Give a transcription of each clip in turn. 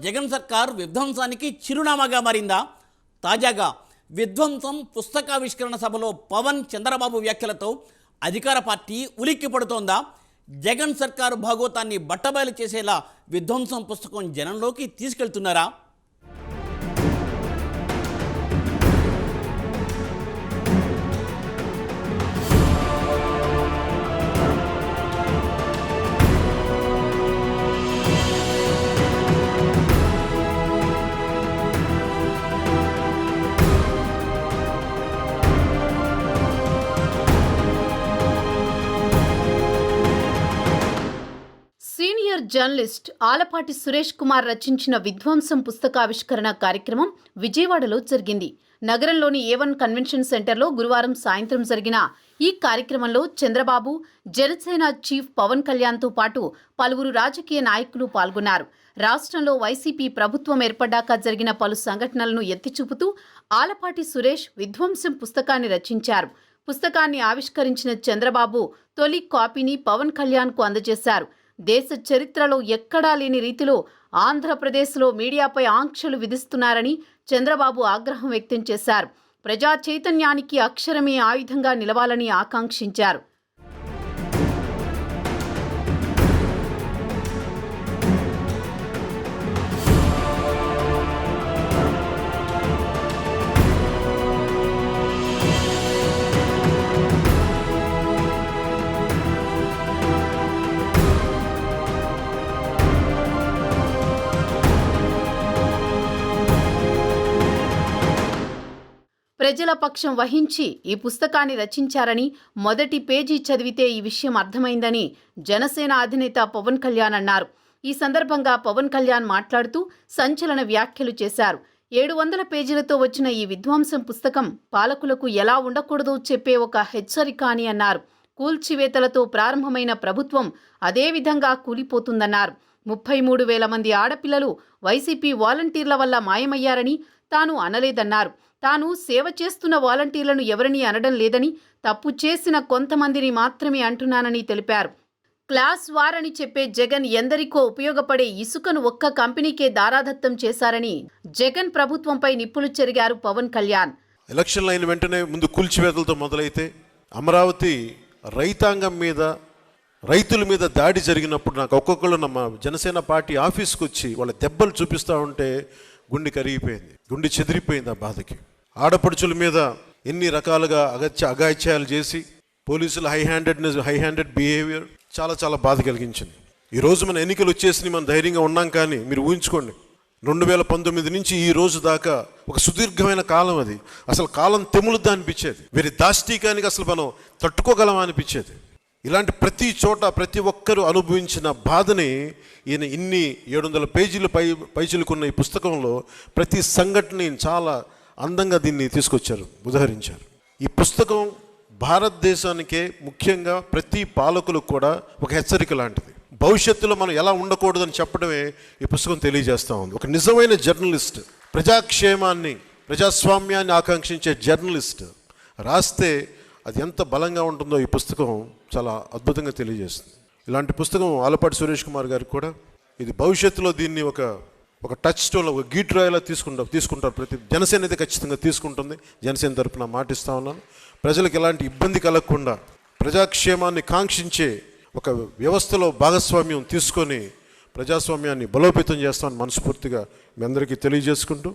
జగన్ సర్కార్ విధ్వంసానికి చిరునామాగా మారిందా? తాజాగా విధ్వంసం పుస్తకావిష్కరణ సభలో పవన్ చంద్రబాబు వ్యాఖ్యలతో అధికార పార్టీ ఉలిక్కి పడుతోందా? జగన్ సర్కారు భాగోతాన్ని బట్టబయలు చేసేలా విధ్వంసం పుస్తకం జనంలోకి తీసుకెళ్తున్నారా? సీనియర్ జర్నలిస్ట్ ఆలపాటి సురేష్ కుమార్ రచించిన విధ్వంసం పుస్తకావిష్కరణ కార్యక్రమం విజయవాడలో జరిగింది. నగరంలోని A1 కన్వెన్షన్ సెంటర్లో గురువారం సాయంత్రం జరిగిన ఈ కార్యక్రమంలో చంద్రబాబు, జనసేన చీఫ్ పవన్ కళ్యాణ్తో పాటు పలువురు రాజకీయ నాయకులు పాల్గొన్నారు. రాష్ట్రంలో వైసీపీ ప్రభుత్వం ఏర్పడ్డాక జరిగిన పలు సంఘటనలను ఎత్తిచూపుతూ ఆలపాటి సురేష్ విధ్వంసం పుస్తకాన్ని రచించారు. పుస్తకాన్ని ఆవిష్కరించిన చంద్రబాబు తొలి కాపీని పవన్ కళ్యాణ్కు అందజేశారు. దేశ చరిత్రలో ఎక్కడా లేని రీతిలో ఆంధ్రప్రదేశ్లో మీడియాపై ఆంక్షలు విధిస్తున్నారని చంద్రబాబు ఆగ్రహం వ్యక్తం చేశారు. ప్రజా చైతన్యానికి అక్షరమే ఆయుధంగా నిలవాలని ఆకాంక్షించారు. ప్రజల పక్షం వహించి ఈ పుస్తకాన్ని రచించారని, మొదటి పేజీ చదివితే ఈ విషయం అర్థమైందని జనసేన అధినేత పవన్ కళ్యాణ్ అన్నారు. ఈ సందర్భంగా పవన్ కళ్యాణ్ మాట్లాడుతూ సంచలన వ్యాఖ్యలు చేశారు. 700 పేజీలతో వచ్చిన ఈ విధ్వంసం పుస్తకం పాలకులకు ఎలా ఉండకూడదో చెప్పే ఒక హెచ్చరిక అని అన్నారు. కూల్చివేతలతో ప్రారంభమైన ప్రభుత్వం అదే విధంగా కూలిపోతుందన్నారు. 33,000 మంది ఆడపిల్లలు వైసీపీ వాలంటీర్ల వల్ల మాయమయ్యారని తాను అనలేదన్నారు. తాను సేవ చేస్తున్న వాలంటీర్లను ఎవరినీ అనడం లేదని, తప్పు చేసిన కొంతమందిని మాత్రమే అంటున్నానని తెలిపారు. క్లాస్ వార్ అని చెప్పే జగన్ ఎందరికో ఉపయోగపడే ఇసుకను ఒక్క కంపెనీకే దారాదత్తం చేశారని జగన్ ప్రభుత్వంపై నిప్పులు చెరిగారు పవన్ కళ్యాణ్. ఎలక్షన్లు అయిన వెంటనే ముందు కూల్చివేతలతో మొదలైతే అమరావతి రైతాంగం మీద, రైతుల మీద దాడి జరిగినప్పుడు నాకు ఒక్కొక్కళ్ళు ನಮ್ಮ జనసేన పార్టీ ఆఫీస్కి వచ్చి వాళ్ళ దెబ్బలు చూపిస్తూ ఉంటే గుండె కరిగిపోయింది, గుండె చెదిరిపోయింది ఆ బాధకి. ఆడపడుచుల మీద ఎన్ని రకాలుగా అగాయిత్యాలు చేసి పోలీసులు హై హ్యాండెడ్ బిహేవియర్ చాలా బాధ కలిగించింది. ఈరోజు మన ఎన్నికలు వచ్చేసి మనం ధైర్యంగా ఉన్నాం, కానీ మీరు ఊహించుకోండి 2019 నుంచి ఈ రోజు దాకా ఒక సుదీర్ఘమైన కాలం. అది అసలు కాలం తెములుద్దా అనిపించేది. వీరి దాష్టీకానికి అసలు మనం తట్టుకోగలమా అనిపించేది. ఇలాంటి ప్రతి చోట ప్రతి ఒక్కరూ అనుభవించిన బాధని ఈయన ఇన్ని 700 పేజీలు పైచిలుకున్న ఈ పుస్తకంలో ప్రతి సంఘటనని చాలా అందంగా దీన్ని తీసుకొచ్చారు, ఉదహరించారు. ఈ పుస్తకం భారతదేశానికే, ముఖ్యంగా ప్రతి పాలకులకు కూడా ఒక హెచ్చరిక లాంటిది. భవిష్యత్తులో మనం ఎలా ఉండకూడదని చెప్పడమే ఈ పుస్తకం తెలియజేస్తూ ఉంది. ఒక నిజమైన జర్నలిస్ట్, ప్రజాక్షేమాన్ని, ప్రజాస్వామ్యాన్ని ఆకాంక్షించే జర్నలిస్ట్ రాస్తే అది ఎంత బలంగా ఉంటుందో ఈ పుస్తకం చాలా అద్భుతంగా తెలియజేస్తుంది. ఇలాంటి పుస్తకం ఆలపాటి సురేష్ కుమార్ గారికి కూడా ఇది భవిష్యత్తులో దీన్ని ఒక టచ్ స్టోన్, ఒక గీట్రాయిలా తీసుకుంటారు. ప్రతి జనసేన అయితే ఖచ్చితంగా తీసుకుంటుంది. జనసేన తరపున మాటిస్తూ ఉన్నాను. ప్రజలకు ఎలాంటి ఇబ్బంది కలగకుండా ప్రజాక్షేమాన్ని కాంక్షించే ఒక వ్యవస్థలో భాగస్వామ్యం తీసుకొని ప్రజాస్వామ్యాన్ని బలోపేతం చేస్తామని మనస్ఫూర్తిగా మీ అందరికీ తెలియజేసుకుంటూ,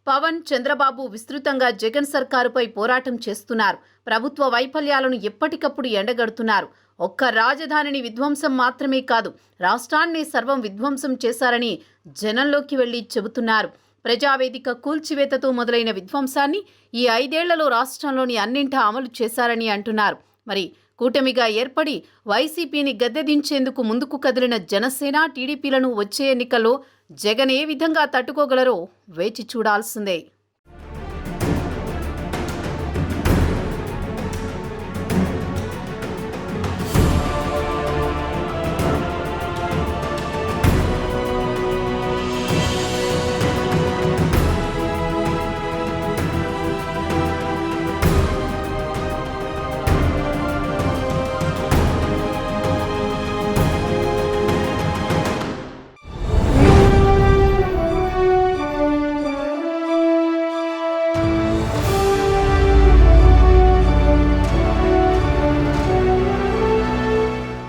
పవన్, చంద్రబాబు విస్తృతంగా జగన్ సర్కారుపై పోరాటం చేస్తున్నారు. ప్రభుత్వ వైఫల్యాలను ఎప్పటికప్పుడు ఎండగడుతున్నారు. ఒక్క రాజధానిని విధ్వంసం మాత్రమే కాదు, రాష్ట్రాన్ని సర్వం విధ్వంసం చేశారని జనంలోకి వెళ్లి చెబుతున్నారు. ప్రజావేదిక కూల్చివేతతో మొదలైన విధ్వంసాన్ని ఈ 5 ఏళ్లలో రాష్ట్రంలోని అన్నింటా అమలు చేశారని అంటున్నారు. మరి కూటమిగా ఏర్పడి వైసీపీని గద్దెదించేందుకు ముందుకు కదిలిన జనసేన, టీడీపీలను వచ్చే ఎన్నికల్లో జగన్ ఏ విధంగా తట్టుకోగలరో వేచి చూడాల్సిందే.